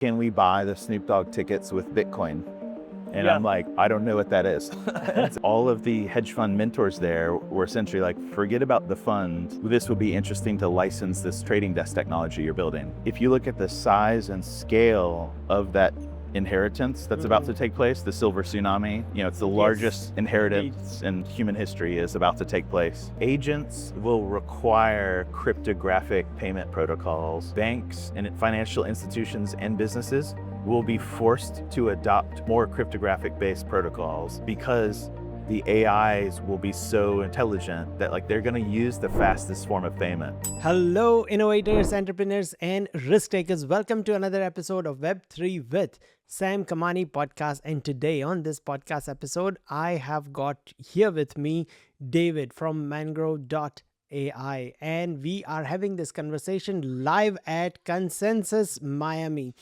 can we buy the Snoop Dogg tickets with Bitcoin? And Yeah. I'm like, I don't know what that is. All of the hedge fund mentors there were essentially like, forget about the fund. This would be interesting to license this trading desk technology you're building. If you look at the size and scale of that inheritance that's about to take place, the silver tsunami, it's the largest inheritance in human history is about to take place. Agents will require cryptographic payment protocols. Banks and financial institutions and businesses will be forced to adopt more cryptographic-based protocols because the AIs will be so intelligent that they're going to use the fastest form of payment. Hello, innovators, entrepreneurs, and risk takers. Welcome to another episode of Web3 with Sam Kamani podcast. And today on this podcast episode, I have got here with me David from Mangrove AI, and we are having this conversation live at Consensus Miami.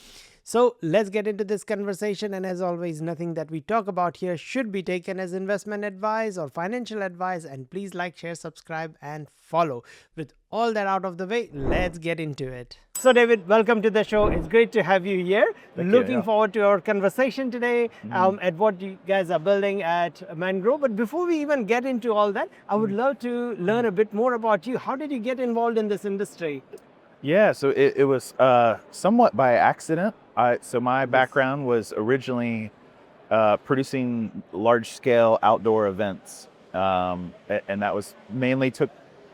So let's get into this conversation. And as always, nothing that we talk about here should be taken as investment advice or financial advice. And please like, share, subscribe, and follow. With all that out of the way, let's get into it. So David, welcome to the show. It's great to have you here. Looking forward to our conversation today at what you guys are building at Mangrove. But before we even get into all that, I would love to learn a bit more about you. How did you get involved in this industry? Yeah, so it was somewhat by accident. So my background was originally producing large-scale outdoor events, and that was mainly took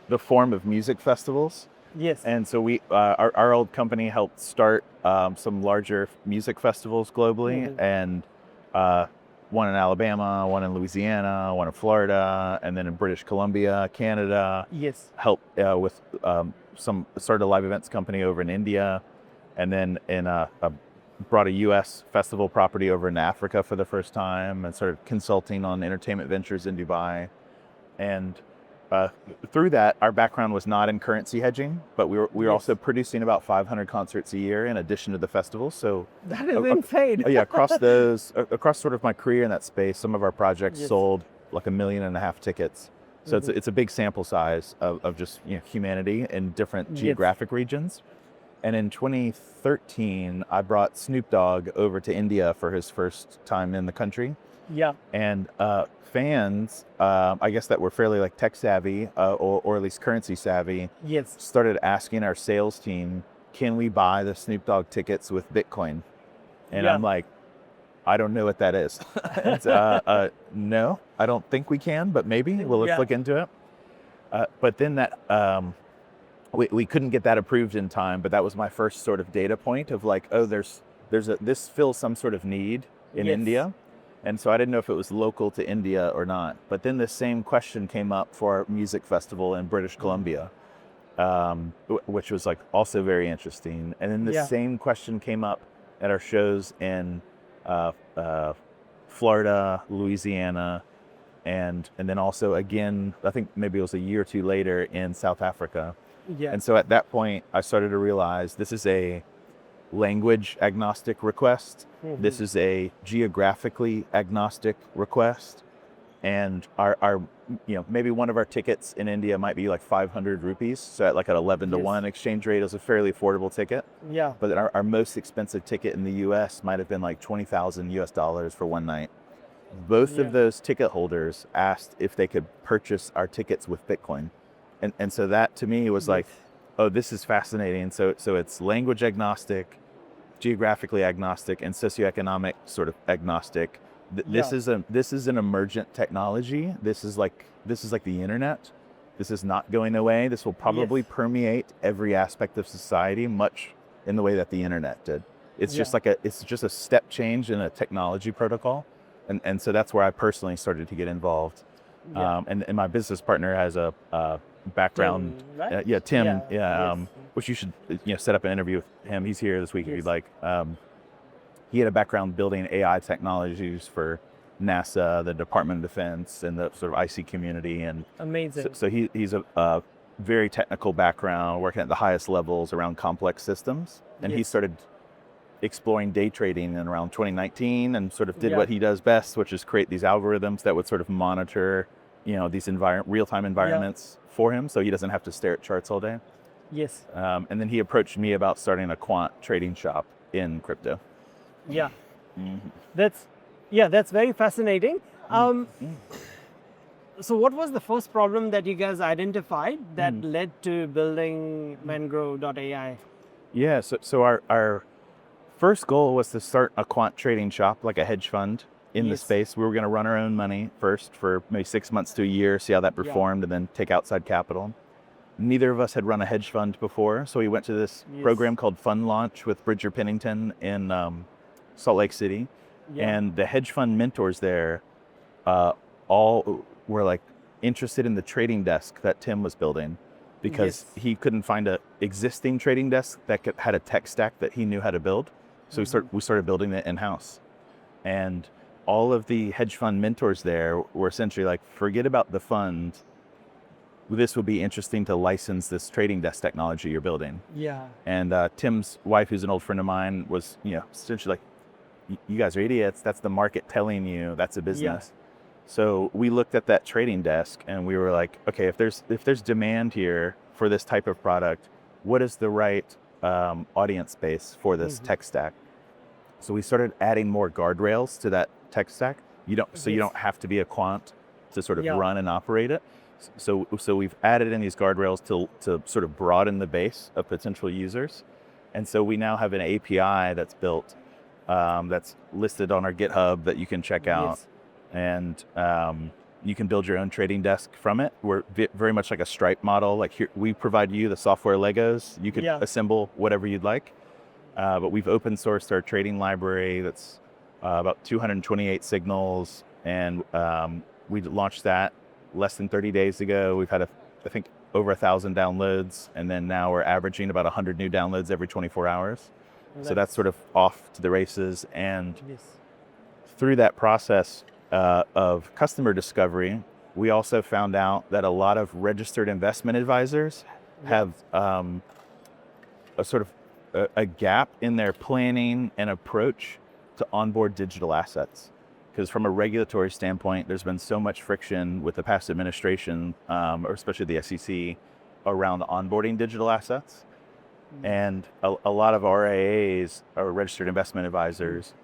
the form of music festivals. Yes. And so our old company helped start some larger music festivals globally, and one in Alabama, one in Louisiana, one in Florida, and then in British Columbia, Canada. Yes. Helped with started a live events company over in India, and then brought a U.S. festival property over in Africa for the first time, and started consulting on entertainment ventures in Dubai. And through that, our background was not in currency hedging, but we were also producing about 500 concerts a year in addition to the festivals. So that is insane. Yeah, across sort of my career in that space, some of our projects sold like 1.5 million tickets. So it's a big sample size of just humanity in different geographic regions. And in 2013, I brought Snoop Dogg over to India for his first time in the country. Yeah. And fans, I guess that were fairly like tech savvy or at least currency savvy, started asking our sales team, can we buy the Snoop Dogg tickets with Bitcoin? And I'm like, I don't know what that is. No, I don't think we can, but maybe. Well, let's look into it. But then that we couldn't get that approved in time, but that was my first sort of data point of like, oh, this fills some sort of need in India. And so I didn't know if it was local to India or not. But then the same question came up for our music festival in British Columbia, which was like also very interesting. And then the same question came up at our shows in Florida, Louisiana, and then also again, I think maybe it was a year or two later in South Africa. Yeah. And so at that point, I started to realize this is a language agnostic request. This is a geographically agnostic request. And our maybe one of our tickets in India might be like 500 rupees. So at like an 11 to 1 exchange rate, it was a fairly affordable ticket. Yeah. But our most expensive ticket in the US might have been like $20,000 for one night. Both of those ticket holders asked if they could purchase our tickets with Bitcoin. And so that to me was like, oh, this is fascinating. So it's language agnostic, geographically agnostic, and socioeconomic sort of agnostic. This is an emergent technology. This is like the internet. This is not going away. This will probably permeate every aspect of society, much in the way that the internet did. It's just a step change in a technology protocol. And so that's where I personally started to get involved. And my business partner has a background, Tim, right? Tim, which you should set up an interview with him. He's here this week if you'd like. He had a background building AI technologies for NASA, the Department of Defense, and the sort of IC community. And amazing. So he's a very technical background, working at the highest levels around complex systems. And he started exploring day trading in around 2019 and sort of did what he does best, which is create these algorithms that would sort of monitor these real-time environments for him, so he doesn't have to stare at charts all day. Yes. And then he approached me about starting a quant trading shop. in crypto. Yeah. That's very fascinating. So what was the first problem that you guys identified that led to building Mangrove AI? Yeah, so our first goal was to start a quant trading shop, like a hedge fund in the space. We were going to run our own money first for maybe 6 months to a year, see how that performed, and then take outside capital. Neither of us had run a hedge fund before, so we went to this program called Fund Launch with Bridger Pennington in Salt Lake City. And the hedge fund mentors there all were like interested in the trading desk that Tim was building, because he couldn't find a existing trading desk that had a tech stack that he knew how to build. So we started building it in-house. And all of the hedge fund mentors there were essentially like, forget about the fund. This would be interesting to license this trading desk technology you're building. Yeah. And Tim's wife, who's an old friend of mine, was, essentially like, you guys are idiots. That's the market telling you that's a business. So we looked at that trading desk and we were like, okay, if there's demand here for this type of product, what is the right audience base for this tech stack? So we started adding more guardrails to that tech stack. You don't have to be a quant to sort of run and operate it. So we've added in these guardrails to sort of broaden the base of potential users. And so we now have an API that's built, that's listed on our GitHub that you can check out. And you can build your own trading desk from it. We're very much like a Stripe model. Like, here, we provide you the software Legos. You could assemble whatever you'd like. But we've open sourced our trading library that's about 228 signals. And we launched that less than 30 days ago. We've had, I think, over 1,000 downloads. And then now we're averaging about 100 new downloads every 24 hours. So that's sort of off to the races. And through that process of customer discovery, we also found out that a lot of registered investment advisors have a sort of a gap in their planning and approach to onboard digital assets. Because from a regulatory standpoint, there's been so much friction with the past administration, or especially the SEC, around onboarding digital assets. And a lot of RIAs, or registered investment advisors,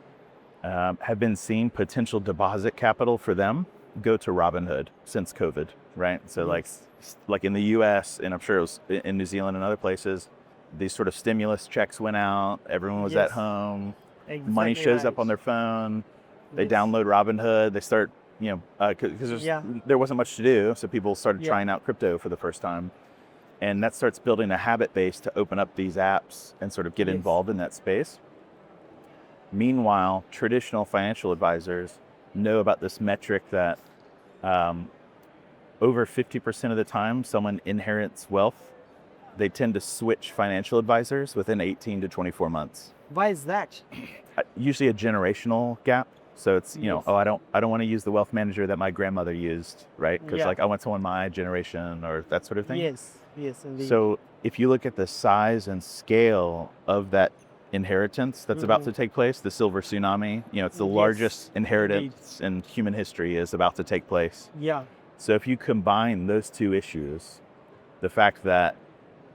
have been seeing potential deposit capital for them go to Robinhood since COVID, right? So like in the US, and I'm sure it was in New Zealand and other places, these sort of stimulus checks went out, everyone was at home, money shows up on their phone, they download Robinhood, they start, because there wasn't much to do, so people started trying out crypto for the first time. And that starts building a habit base to open up these apps and sort of get involved in that space. Meanwhile, traditional financial advisors know about this metric that over 50% of the time someone inherits wealth, they tend to switch financial advisors within 18 to 24 months. Why is that? Usually a generational gap. So it's, I don't want to use the wealth manager that my grandmother used, right? Because I want someone my generation or that sort of thing. Yes, indeed. So if you look at the size and scale of that inheritance that's about to take place, the silver tsunami, it's the largest inheritance in human history is about to take place. So if you combine those two issues, the fact that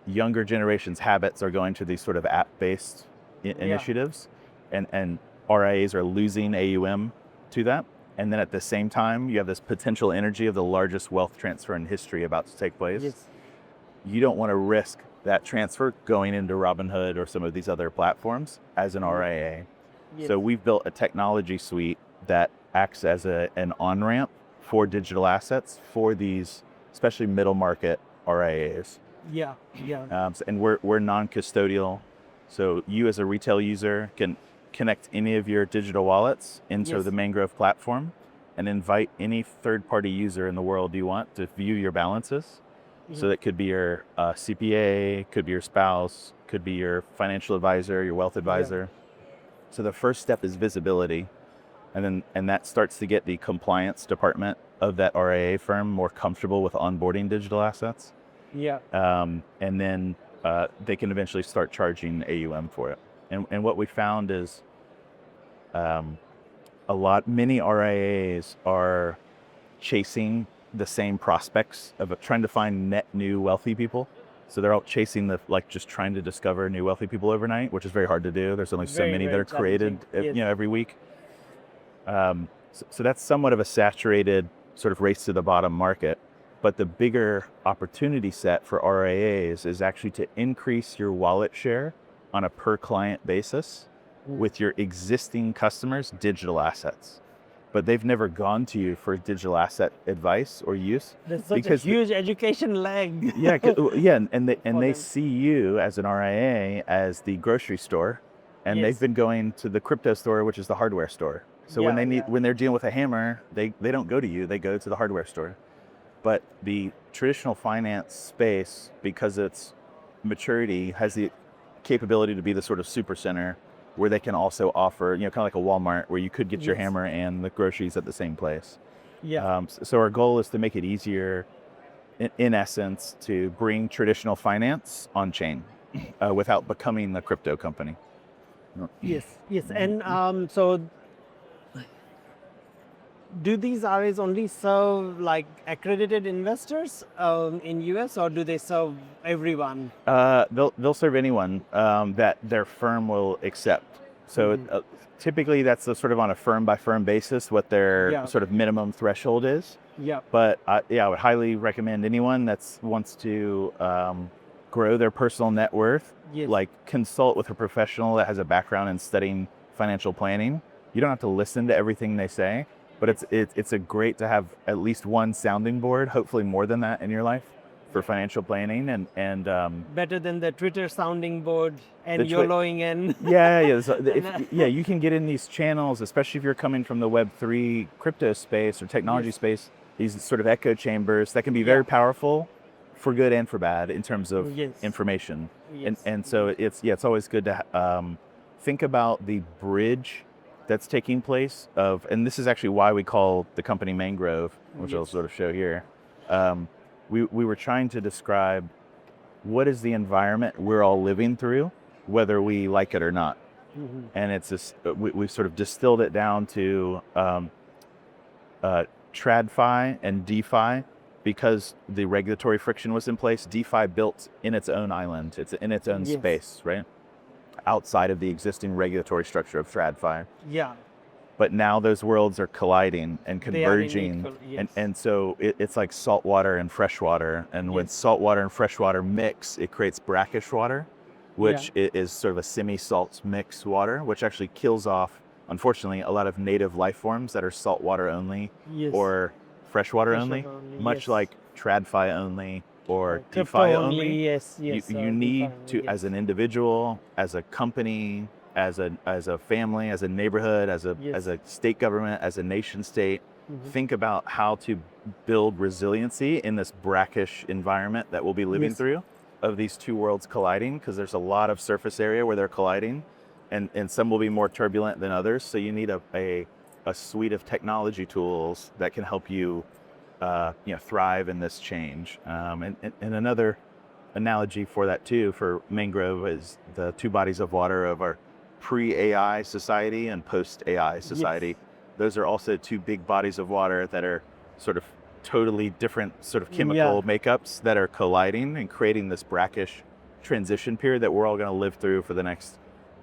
younger generations' habits are going to these sort of app-based initiatives, and RIAs are losing AUM to that, and then at the same time you have this potential energy of the largest wealth transfer in history about to take place, you don't want to risk that transfer going into Robinhood or some of these other platforms as an RIA. So we've built a technology suite that acts as an on-ramp for digital assets for these, especially middle market RIAs. And we're non-custodial. So you as a retail user can connect any of your digital wallets into the Mangrove platform and invite any third-party user in the world you want to view your balances. So that could be your CPA, could be your spouse, could be your financial advisor, your wealth advisor. So the first step is visibility. And that starts to get the compliance department of that RIA firm more comfortable with onboarding digital assets. And then they can eventually start charging AUM for it. And what we found is many RIAs are chasing the same prospects of trying to find net new wealthy people. So they're all chasing just trying to discover new wealthy people overnight, which is very hard to do. There's only so many that are created, every week. So that's somewhat of a saturated sort of race to the bottom market. But the bigger opportunity set for RIAs is actually to increase your wallet share on a per client basis with your existing customers' digital assets. But they've never gone to you for digital asset advice or use. There's such a huge education lag. Yeah, and they see you as an RIA as the grocery store, and they've been going to the crypto store, which is the hardware store. So when they're dealing with a hammer, they don't go to you, they go to the hardware store. But the traditional finance space, because its maturity, has the capability to be the sort of super center where they can also offer, kind of like a Walmart, where you could get your hammer and the groceries at the same place. So our goal is to make it easier, in essence, to bring traditional finance on chain without becoming a crypto company. Yes. And so do these RAs only serve like accredited investors in US, or do they serve everyone? They'll serve anyone that their firm will accept. So typically that's sort of on a firm by firm basis what their sort of minimum threshold is. But I would highly recommend anyone that wants to grow their personal net worth, like consult with a professional that has a background in studying financial planning. You don't have to listen to everything they say, but it's a great to have at least one sounding board, hopefully more than that in your life, for financial planning and better than the Twitter sounding board and YOLOing in. You can get in these channels, especially if you're coming from the Web3 crypto space or technology space. These sort of echo chambers that can be very powerful for good and for bad in terms of information. And so it's always good to think about the bridge that's taking place and this is actually why we call the company Mangrove, which I'll sort of show here. We were trying to describe what is the environment we're all living through, whether we like it or not. And it's this, we sort of distilled it down to TradFi and DeFi, because the regulatory friction was in place. DeFi built in its own island, it's in its own space, right? Outside of the existing regulatory structure of TradFi. But now those worlds are colliding and converging. And so it's like salt water and fresh water. And when salt water and fresh water mix, it creates brackish water, which is sort of a semi-salt mix water, which actually kills off, unfortunately, a lot of native life forms that are salt water only or fresh water only, much like TradFi only or DeFi only. You need to, as an individual, as a company, as a family, as a neighborhood, as a state government, as a nation state, think about how to build resiliency in this brackish environment that we'll be living through, of these two worlds colliding, because there's a lot of surface area where they're colliding, and some will be more turbulent than others. So you need a suite of technology tools that can help you thrive in this change. And another analogy for that too, for Mangrove, is the two bodies of water of our pre-AI society and post-AI society. Those are also two big bodies of water that are sort of totally different sort of chemical makeups that are colliding and creating this brackish transition period that we're all going to live through for the next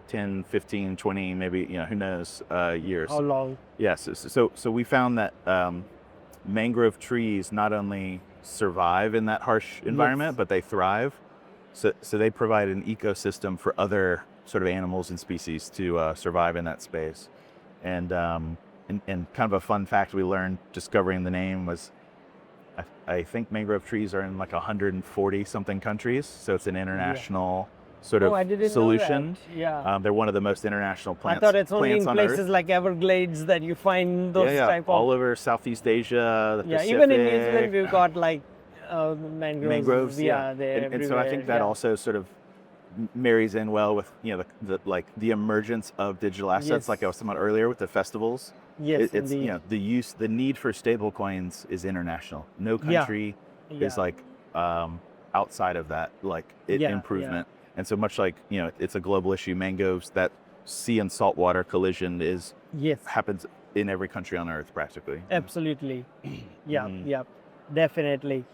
10, 15, 20, maybe, who knows, years. How long? Yes. So we found that mangrove trees not only survive in that harsh environment, but they thrive. So they provide an ecosystem for other sort of animals and species to survive in that space. And kind of a fun fact we learned discovering the name was, I think mangrove trees are in like 140 something countries. So it's an international sort of solution. They're one of the most international plants. I thought it's only in places like Everglades that you find those type of... all over Southeast Asia, the Pacific. Even in New Zealand we've got like mangroves. They're and so I think that also sort of marries in well with the emergence of digital assets, like I was talking about earlier with the festivals. It's the need for stable coins is international. No country is like outside of that improvement. And so much like it's a global issue. Mangroves, that sea and saltwater collision happens in every country on earth practically. Absolutely. Definitely.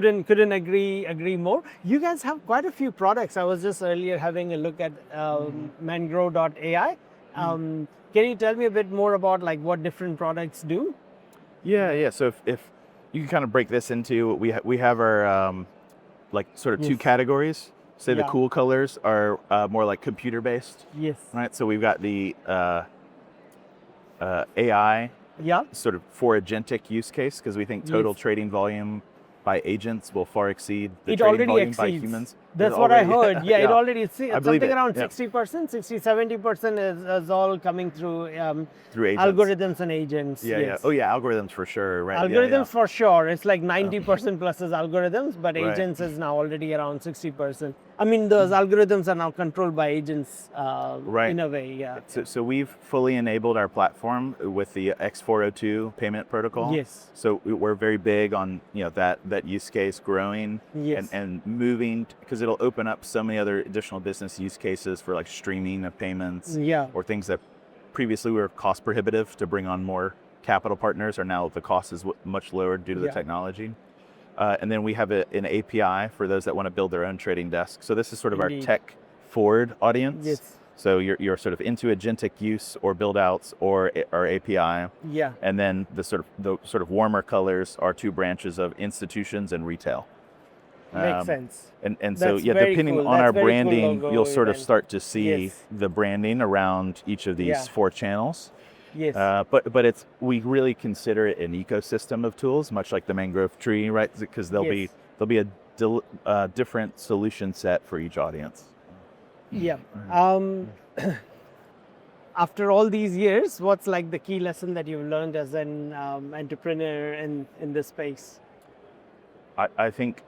couldn't agree more. You guys have quite a few products. I was just earlier having a look at Mangrove AI. Can you tell me a bit more about like what different products do? Yeah. So if you can kind of break this into, we have our like sort of two Yes. categories. Say the Yeah. cool colors are more like computer based, Yes. right? So we've got the AI Yeah. sort of for agentic use case, because we think total Yes. trading volume by agents will far exceed the It trading already volume by exceeds. humans. That's It what I already- heard. Yeah, it already I it's believe something it. around Yeah. 60%, 60-70% is all coming through Through agents. algorithms and agents. Yeah. Yes. Oh yeah, algorithms for sure, right? Algorithms for sure. It's like 90% plus is algorithms, but Right. agents is now already around 60%. I mean, those algorithms are now controlled by agents Right. in a way. Yeah. So we've fully enabled our platform with the X402 payment protocol. Yes. So we're very big on that use case growing Yes. and moving, because it'll open up so many other additional business use cases for like streaming of payments. Yeah. Or things that previously were cost prohibitive to bring on more capital partners, or now the cost is much lower due to the technology. And then we have an API for those that want to build their own trading desk. So this is sort of Indeed. our tech forward audience. Yes. So you're sort of into agentic use or build outs or our API. Yeah. And then the sort of warmer colors are two branches of institutions and retail. Makes sense. And so That's yeah, very depending cool. on That's our very cool branding, logo you'll sort of event. start to see Yes. the branding around each of these Yeah. 4 channels. Yes. But we really consider it an ecosystem of tools, much like the mangrove tree, right? Because there'll Yes. be a different solution set for each audience. Yeah. After all these years, what's like the key lesson that you've learned as an entrepreneur in this space? I think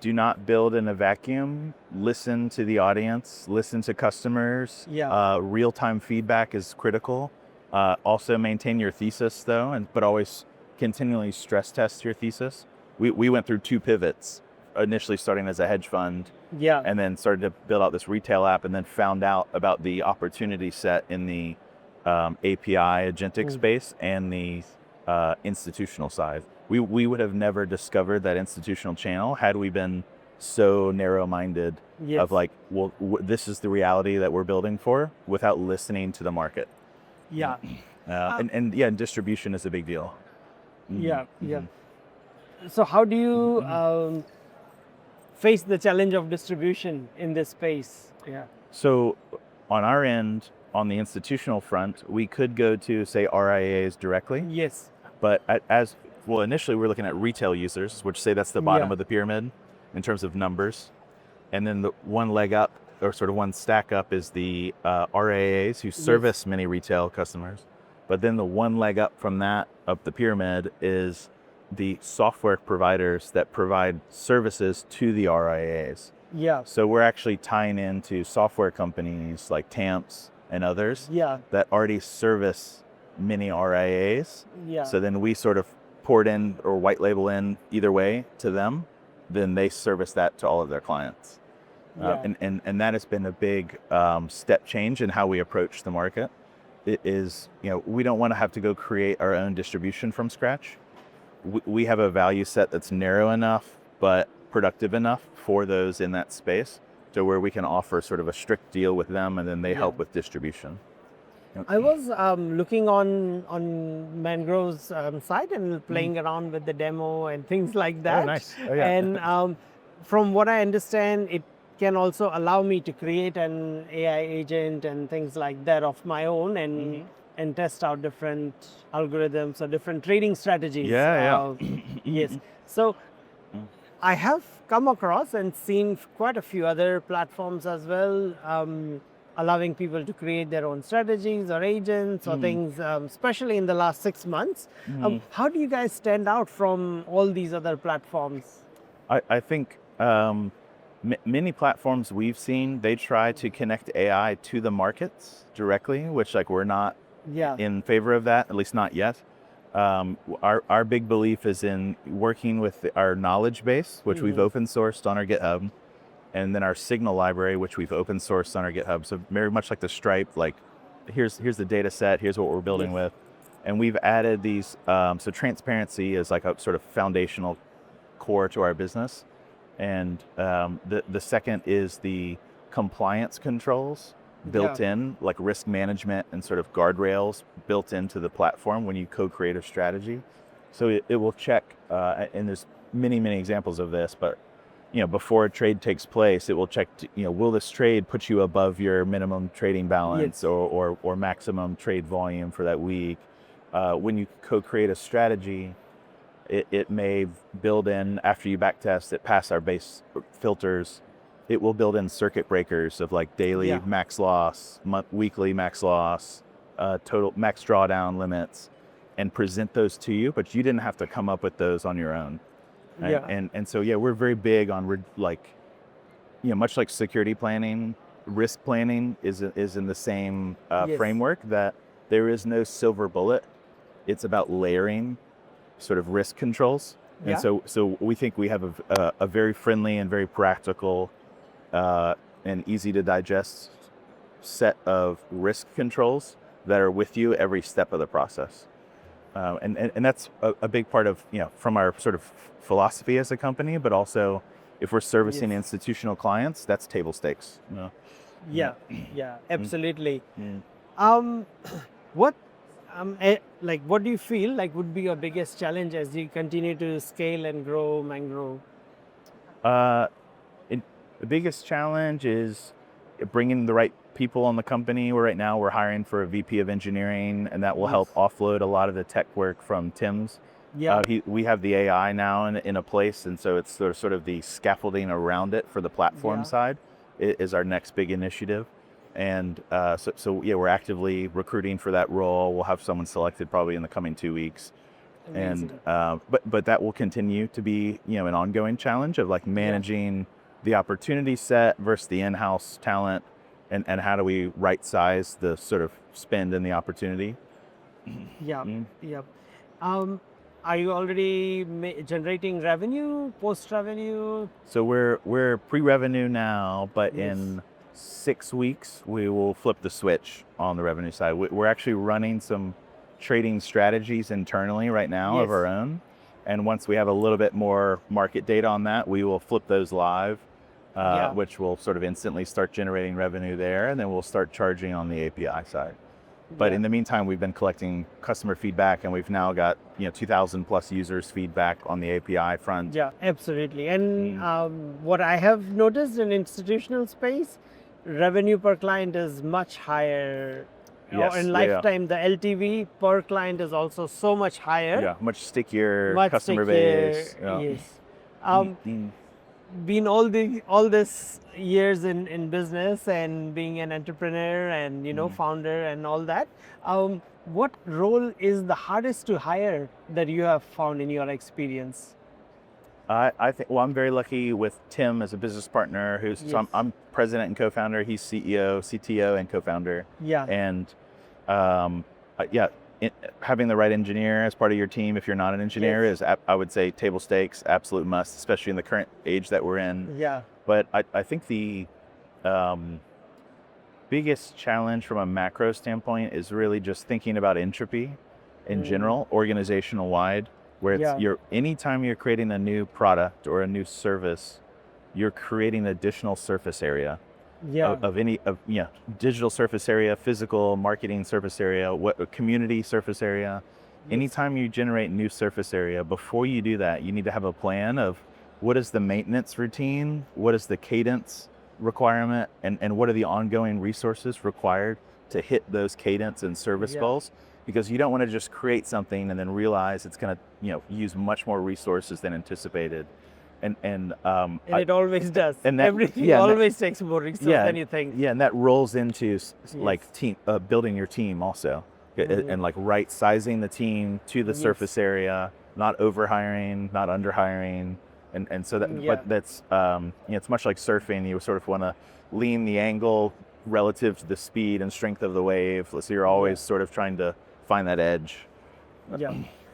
do not build in a vacuum. Listen to the audience. Listen to customers. Yeah. Real-time feedback is critical. Also maintain your thesis though, but always continually stress test your thesis. We went through 2 pivots, initially starting as a hedge fund, Yeah. and then started to build out this retail app, and then found out about the opportunity set in the API agentic space and the institutional side. We would have never discovered that institutional channel had we been so narrow-minded Yes. of like, well, this is the reality that we're building for, without listening to the market. Yeah. And yeah, distribution is a big deal. Yeah. Yeah. So how do you face the challenge of distribution in this space? Yeah. So on our end, on the institutional front, we could go to, say, RIAs directly. Yes. But initially we're looking at retail users, which say that's the bottom of the pyramid in terms of numbers. And then the one leg up, or sort of one stack up, is the RIAs who service many retail customers. But then the one leg up from that, up the pyramid, is the software providers that provide services to the RIAs. Yeah. So we're actually tying into software companies like TAMPs and others Yeah. that already service many RIAs. Yeah. So then we sort of port in or white label in either way to them, then they service that to all of their clients. And that has been a big step change in how we approach the market. It is, we don't want to have to go create our own distribution from scratch. We have a value set that's narrow enough but productive enough for those in that space, to where we can offer sort of a strict deal with them, and then they help with distribution. I was looking on Mangrove's site and playing around with the demo and things like that. Oh, nice. Oh, yeah. And from what I understand, it can also allow me to create an AI agent and things like that of my own, and test out different algorithms or different trading strategies. Yes. So I have come across and seen quite a few other platforms as well, allowing people to create their own strategies or agents or things, especially in the last 6 months. How do you guys stand out from all these other platforms? I think many platforms we've seen, they try to connect AI to the markets directly, which we're not in favor of that, at least not yet. Our big belief is in working with our knowledge base, which we've open sourced on our GitHub, and then our signal library, which we've open sourced on our GitHub. So very much like the Stripe, here's the data set, here's what we're building with. And we've added these, so transparency is like a sort of foundational core to our business. And the second is the compliance controls built in, like risk management and sort of guardrails built into the platform when you co-create a strategy. So it will check, and there's many examples of this, but before a trade takes place, it will check, will this trade put you above your minimum trading balance or maximum trade volume for that week? When you co-create a strategy, it may build in, after you backtest it, pass our base filters, it will build in circuit breakers of like daily max loss, weekly max loss, total max drawdown limits, and present those to you, but you didn't have to come up with those on your own. And so we're very big on much like security planning, risk planning is in the same framework, that there is no silver bullet. It's about layering sort of risk controls. And so we think we have a very friendly and very practical and easy to digest set of risk controls that are with you every step of the process. And that's a big part of, from our sort of philosophy as a company, but also if we're servicing institutional clients, that's table stakes. Absolutely. What what do you feel like would be your biggest challenge as you continue to scale and grow Mangrove? The biggest challenge is bringing the right people on the company. Right now we're hiring for a VP of engineering, and that will help offload a lot of the tech work from Tim's. We have the AI now in a place, and so it's sort of the scaffolding around it for the platform side is our next big initiative. And so we're actively recruiting for that role. We'll have someone selected probably in the coming 2 weeks. Amazing. And but that will continue to be an ongoing challenge of like managing the opportunity set versus the in-house talent, and how do we right size the sort of spend and the opportunity. Are you already generating revenue, post revenue? So we're pre-revenue now, but in 6 weeks we will flip the switch on the revenue side. We're actually running some trading strategies internally right now of our own, and once we have a little bit more market data on that, we will flip those live, which will sort of instantly start generating revenue there, and then we'll start charging on the API side. But in the meantime, we've been collecting customer feedback, and we've now got 2,000 plus users feedback on the API front. Yeah, absolutely. And what I have noticed in institutional space, revenue per client is much higher. In lifetime, the LTV per client is also so much higher. Yeah, much stickier customer base. Been all this years in business and being an entrepreneur and founder and all that. What role is the hardest to hire that you have found in your experience? I think, well, I'm very lucky with Tim as a business partner. So I'm president and co-founder. He's CEO, CTO, and co-founder. And having the right engineer as part of your team, if you're not an engineer, is, I would say, table stakes, absolute must, especially in the current age that we're in. But I think the biggest challenge from a macro standpoint is really just thinking about entropy in general, organizational wide, where it's anytime you're creating a new product or a new service, you're creating additional surface area. Of digital surface area, physical marketing surface area, community surface area. Anytime you generate new surface area, before you do that, you need to have a plan of what is the maintenance routine, what is the cadence requirement, and what are the ongoing resources required to hit those cadence and service goals. Because you don't want to just create something and then realize it's going to use much more resources than anticipated. And it always does. And everything always takes more resources than you think. And that rolls into like team building your team also, and like right sizing the team to the surface area, not over hiring, not under hiring, and so that. But that's it's much like surfing. You sort of want to lean the angle relative to the speed and strength of the wave. So you're always sort of trying to find that edge.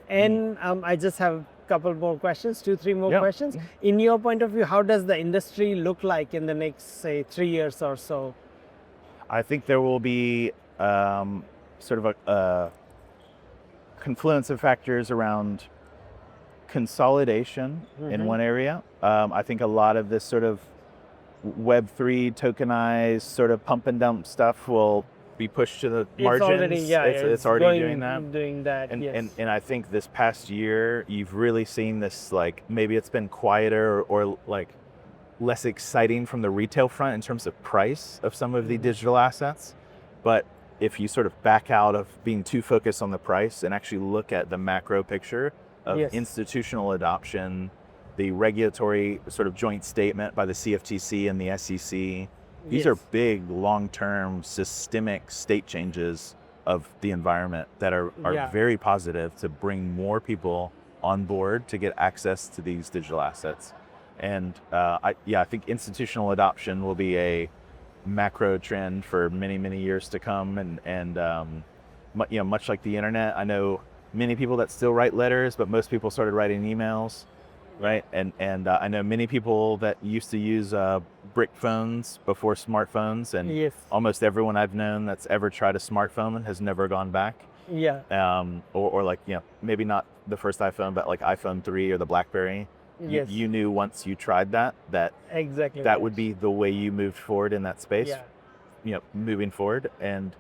And I just have couple more questions, 2-3 more questions. In your point of view, how does the industry look like in the next, say, 3 years or so? I think there will be sort of a confluence of factors around consolidation in one area. I think a lot of this sort of Web3 tokenized sort of pump and dump stuff will be pushed to the margins. It's already doing that. And I think this past year, you've really seen this, like, maybe it's been quieter or like less exciting from the retail front in terms of price of some of the digital assets. But if you sort of back out of being too focused on the price and actually look at the macro picture of institutional adoption, the regulatory sort of joint statement by the CFTC and the SEC, these are big, long-term, systemic state changes of the environment that are very positive to bring more people on board to get access to these digital assets. And I think institutional adoption will be a macro trend for many, many years to come. And much like the internet, I know many people that still write letters, but most people started writing emails, right? And I know many people that used to use brick phones before smartphones, and almost everyone I've known that's ever tried a smartphone has never gone back. Or like, maybe not the first iPhone, but like iPhone 3 or the BlackBerry. You knew once you tried that would be the way you moved forward in that space. Moving forward. And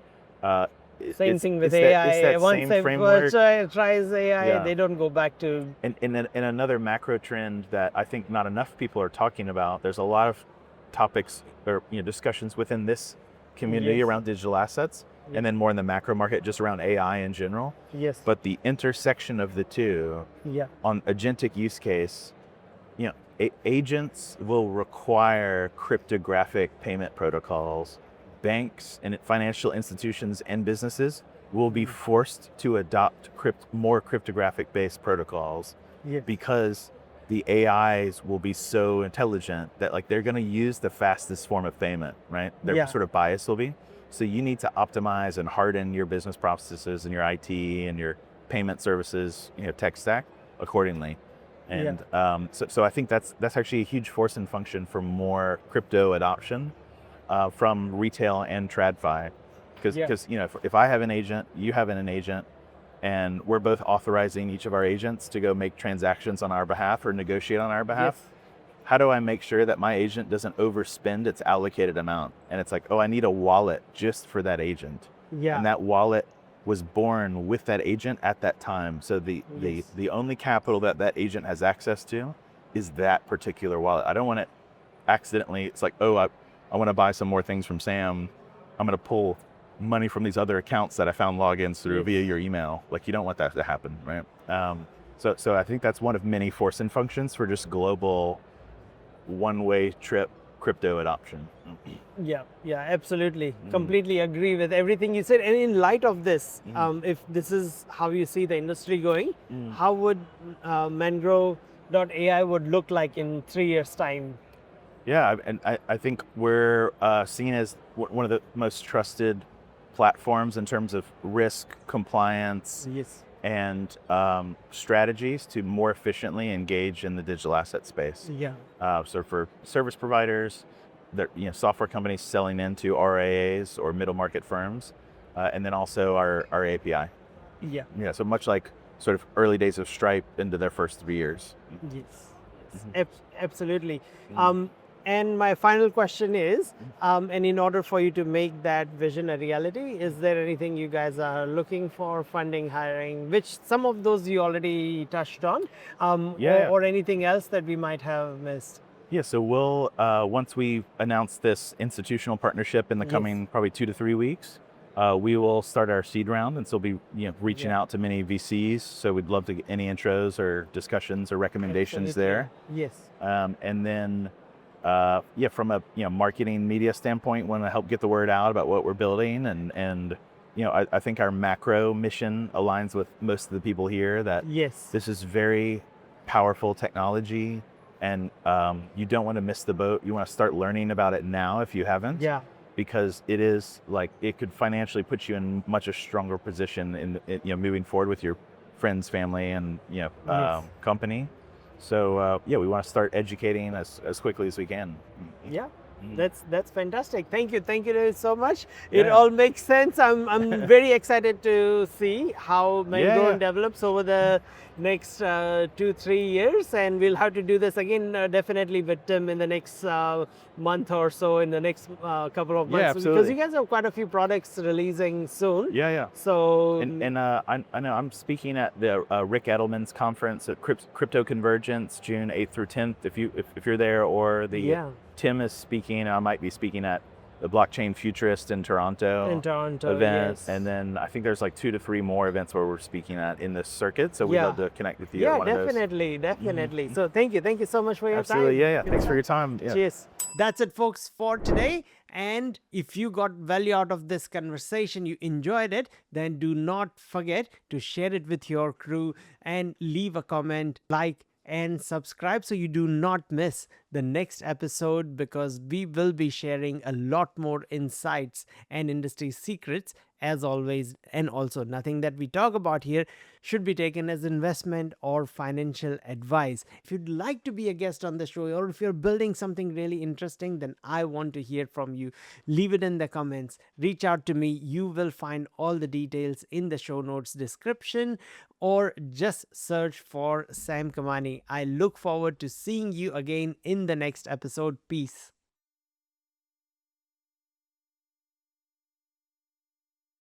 same thing with AI. Once they tries AI, they don't go back to. And another macro trend that I think not enough people are talking about. There's a lot of topics or discussions within this community around digital assets, and then more in the macro market, just around AI in general. But the intersection of the two on agentic use case, agents will require cryptographic payment protocols. Banks and financial institutions and businesses will be forced to adopt more cryptographic-based protocols because the AIs will be so intelligent that, like, they're going to use the fastest form of payment, right? Their sort of bias will be. So you need to optimize and harden your business processes and your IT and your payment services, tech stack accordingly. And so I think that's actually a huge force and function for more crypto adoption from retail and TradFi. Because if I have an agent, you have an agent, and we're both authorizing each of our agents to go make transactions on our behalf or negotiate on our behalf, how do I make sure that my agent doesn't overspend its allocated amount? And it's like, oh, I need a wallet just for that agent. And that wallet was born with that agent at that time. So the only capital that agent has access to is that particular wallet. I don't want it accidentally, it's like, oh, I want to buy some more things from Sam. I'm going to pull money from these other accounts that I found logins through via your email. Like, you don't want that to happen, right? So I think that's one of many force and functions for just global one-way trip crypto adoption. Absolutely. Completely agree with everything you said. And in light of this, if this is how you see the industry going, how would Mangrove AI would look like in 3 years' time? And I think we're seen as one of the most trusted platforms in terms of risk, compliance, and strategies to more efficiently engage in the digital asset space. So for service providers, software companies selling into RIAs or middle market firms, and then also our API. So much like sort of early days of Stripe into their first 3 years. Absolutely. And my final question is, and in order for you to make that vision a reality, is there anything you guys are looking for, funding, hiring, which some of those you already touched on, or anything else that we might have missed? So we'll, once we announce this institutional partnership in the coming probably 2 to 3 weeks, we will start our seed round, and so we'll be reaching out to many VCs. So we'd love to get any intros or discussions or recommendations there. And then from a marketing media standpoint, want to help get the word out about what we're building, and I think our macro mission aligns with most of the people here that this is very powerful technology, and you don't want to miss the boat. You want to start learning about it now if you haven't, because it is like, it could financially put you in much a stronger position in moving forward with your friends, family, and company. So we want to start educating as quickly as we can. That's fantastic. Thank you so much. It Yeah. all makes sense. I'm very excited to see how Yeah, Mangrove yeah. develops over the next 2-3 years, and we'll have to do this again definitely with Tim in the next month or so, in the next couple of Yeah, months, because you absolutely. guys have quite a few products releasing soon. Yeah, yeah. So And I know I'm speaking at the Rick Edelman's conference at Crypto Convergence, June 8th through 10th. If you're there, or the yeah, Tim is speaking, I might be speaking at the Blockchain Futurist in in Toronto Toronto, event, yes. and then I think there's like 2 to 3 more events where we're speaking at in this circuit. So we'd Yeah. love to connect with you at Yeah, one of those. definitely. So thank you so much for your Absolutely, time. yeah, yeah. Thanks for your time. Yeah. Cheers. That's it, folks, for today. And if you got value out of this conversation, you enjoyed it, then do not forget to share it with your crew and leave a comment, like, and subscribe so you do not miss the next episode, because we will be sharing a lot more insights and industry secrets as always. And also, nothing that we talk about here should be taken as investment or financial advice. If you'd like to be a guest on the show, or if you're building something really interesting, then I want to hear from you. Leave it in the comments, reach out to me. You will find all the details in the show notes description, or just search for Sam Kamani. I look forward to seeing you again in the next episode. Peace.